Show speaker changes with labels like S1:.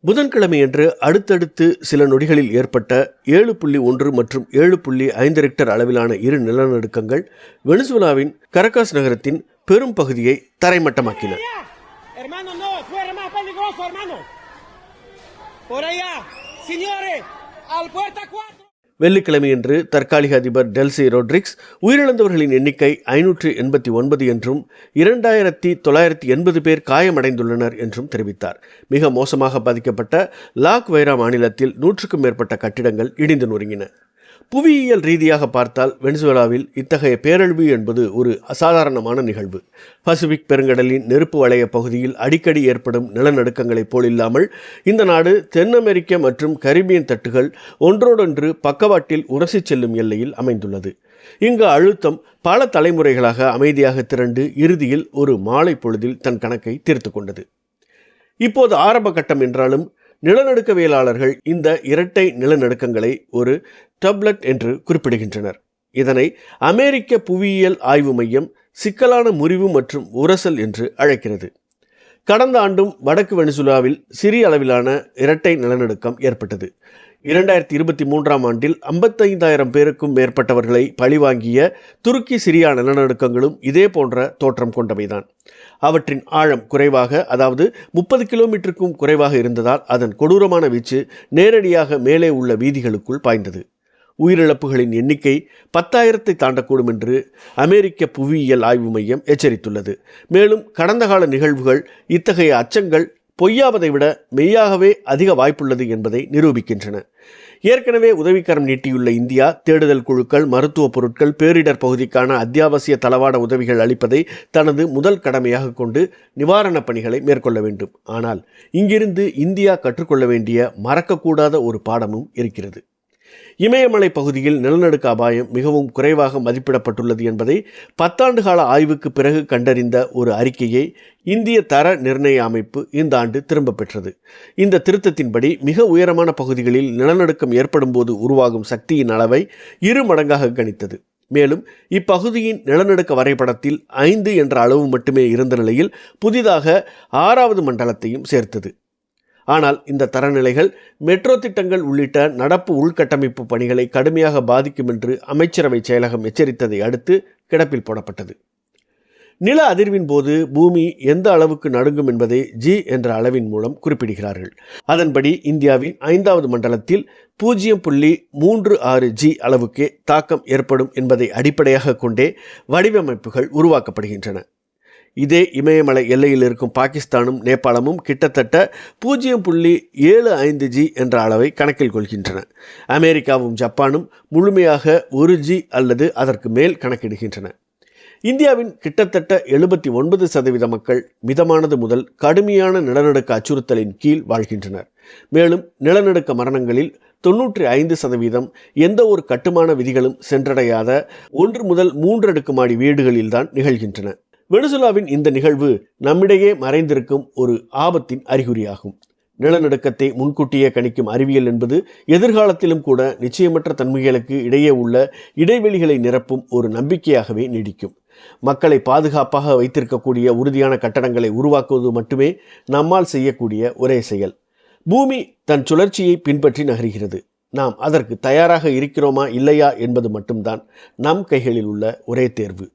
S1: புதன்கிழமையன்று அடுத்தடுத்து சில நொடிகளில் ஏற்பட்ட 7.1 மற்றும் 7.5 ரிக்டர் அளவிலான இரு நிலநடுக்கங்கள் வெனிசுலாவின் கரகாஸ் நகரத்தின் பெரும் பகுதியை தரைமட்டமாக்கின. வெள்ளிக்கிழமையன்று தற்காலிக அதிபர் டெல்சி ரோட்ரிக்ஸ் உயிரிழந்தவர்களின் எண்ணிக்கை 589 என்றும் 2980 பேர் காயமடைந்துள்ளனர் என்றும் தெரிவித்தார். மிக மோசமாக பாதிக்கப்பட்ட லாக் வைரா மாநிலத்தில் 100க்கும் மேற்பட்ட கட்டிடங்கள் இடிந்து நொறுங்கின. புவியியல் ரீதியாக பார்த்தால் வெனிசுவேலாவில் இத்தகைய பேரழிவு என்பது ஒரு அசாதாரணமான நிகழ்வு. பசிபிக் பெருங்கடலின் நெருப்பு வளைய பகுதியில் அடிக்கடி ஏற்படும் நிலநடுக்கங்களைப் போல் இல்லாமல் இந்த நாடு தென் அமெரிக்க மற்றும் கரிபியன் தட்டுகள் ஒன்றோடொன்று பக்கவாட்டில் உரசி செல்லும் எல்லையில் அமைந்துள்ளது. இங்கு அழுத்தம் பல தலைமுறைகளாக அமைதியாக திரண்டு இறுதியில் ஒரு மாலை பொழுதில் தன் கணக்கை தீர்த்து கொண்டது. இப்போது ஆரம்ப கட்டம் என்றாலும் நிலநடுக்கவியலாளர்கள் இந்த இரட்டை நிலநடுக்கங்களை ஒரு டப்லெட் என்று குறிப்பிடுகின்றனர். இதனை அமெரிக்க புவியியல் ஆய்வு மையம் சிக்கலான முறிவு மற்றும் உரசல் என்று அழைக்கிறது. கடந்த ஆண்டும் வடக்கு வெனிசுலாவில் சிறிய அளவிலான இரட்டை நிலநடுக்கம் ஏற்பட்டது. 2023ஆம் ஆண்டில் 55,000 பேருக்கும் மேற்பட்டவர்களை பழிவாங்கிய துருக்கி சிரியா நிலநடுக்கங்களும் இதே போன்ற தோற்றம் கொண்டவைதான். அவற்றின் ஆழம் குறைவாக, அதாவது 30 கிலோமீட்டருக்கும் குறைவாக இருந்ததால் அதன் கொடூரமான வீச்சு நேரடியாக மேலே உள்ள வீதிகளுக்குள் பாய்ந்தது. உயிரிழப்புகளின் எண்ணிக்கை 10,000 தாண்டக்கூடும் என்று அமெரிக்க புவியியல் ஆய்வு மையம் எச்சரித்துள்ளது. மேலும் கடந்த கால நிகழ்வுகள் இத்தகைய அச்சங்கள் பொய்யாவதை விட மெய்யாகவே அதிக வாய்ப்புள்ளது என்பதை நிரூபிக்கின்றன. ஏற்கனவே உதவிக்கரம் நீட்டியுள்ள இந்தியா தேடுதல் குழுக்கள், மருத்துவ பொருட்கள், பேரிடர் பகுதிக்கான அத்தியாவசிய தளவாட உதவிகள் அளிப்பதை தனது முதல் கடமையாக கொண்டு நிவாரணப் பணிகளை மேற்கொள்ள வேண்டும். ஆனால் இங்கிருந்து இந்தியா கற்றுக்கொள்ள வேண்டிய மறக்கக்கூடாத ஒரு பாடமும் இருக்கிறது. இமயமலை பகுதியில் நிலநடுக்க அபாயம் மிகவும் குறைவாக மதிப்பிடப்பட்டுள்ளது என்பதை 10 ஆண்டு கால ஆய்வுக்கு பிறகு கண்டறிந்த ஒரு அறிக்கையை இந்திய தர நிர்ணய அமைப்பு இந்த ஆண்டு திரும்ப பெற்றது. இந்த திருத்தத்தின்படி மிக உயரமான பகுதிகளில் நிலநடுக்கம் ஏற்படும் போது உருவாகும் சக்தியின் அளவை 2 மடங்காக கணித்தது. மேலும் இப்பகுதியின் நிலநடுக்க வரைபடத்தில் 5 என்ற அளவு மட்டுமே இருந்த நிலையில் புதிதாக 6வது மண்டலத்தையும் சேர்த்தது. ஆனால் இந்த தரநிலைகள் மெட்ரோ திட்டங்கள் உள்ளிட்ட நடப்பு உள்கட்டமைப்பு பணிகளை கடுமையாக பாதிக்கும் என்று அமைச்சரவை செயலகம் எச்சரித்ததை அடுத்து கிடப்பில் போடப்பட்டது. நில அதிர்வின் போது பூமி எந்த அளவுக்கு நடுங்கும் என்பதை G என்ற அளவின் மூலம் குறிப்பிடுகிறார்கள். அதன்படி இந்தியாவின் 5வது மண்டலத்தில் 0.36 G அளவுக்கே தாக்கம் ஏற்படும் என்பதை அடிப்படையாக கொண்டே வடிவமைப்புகள் உருவாக்கப்படுகின்றன. இதே இமயமலை எல்லையில் இருக்கும் பாகிஸ்தானும் நேபாளமும் கிட்டத்தட்ட 0.75 G என்ற அளவை கணக்கில் கொள்கின்றன. அமெரிக்காவும் ஜப்பானும் முழுமையாக 1 G அல்லது அதற்கு மேல் கணக்கிடுகின்றன. இந்தியாவின் கிட்டத்தட்ட 79% மக்கள் மிதமானது முதல் கடுமையான நிலநடுக்க அச்சுறுத்தலின் கீழ் வாழ்கின்றனர். மேலும் நிலநடுக்க மரணங்களில் 95% எந்த ஒரு கட்டுமான விதிகளும் சென்றடையாத 1 முதல் 3 அடுக்குமாடி வீடுகளில்தான் நிகழ்கின்றன. வெனிசுலாவின் இந்த நிகழ்வு நம்மிடையே மறைந்திருக்கும் ஒரு ஆபத்தின் அறிகுறியாகும். நிலநடுக்கத்தை முன்கூட்டியே கணிக்கும் அறிவியல் என்பது எதிர்காலத்திலும் கூட நிச்சயமற்ற தன்மைகளுக்கு இடையே உள்ள இடைவெளிகளை நிரப்பும் ஒரு நம்பிக்கையாகவே நீடிக்கும். மக்களை பாதுகாப்பாக வைத்திருக்கக்கூடிய உறுதியான கட்டடங்களை உருவாக்குவது மட்டுமே நம்மால் செய்யக்கூடிய ஒரே செயல். பூமி தன் சுழற்சியை பின்பற்றி நகர்கிறது. நாம் அதற்கு தயாராக இருக்கிறோமா இல்லையா என்பது மட்டும்தான் நம் கைகளில் உள்ள ஒரே தேர்வு.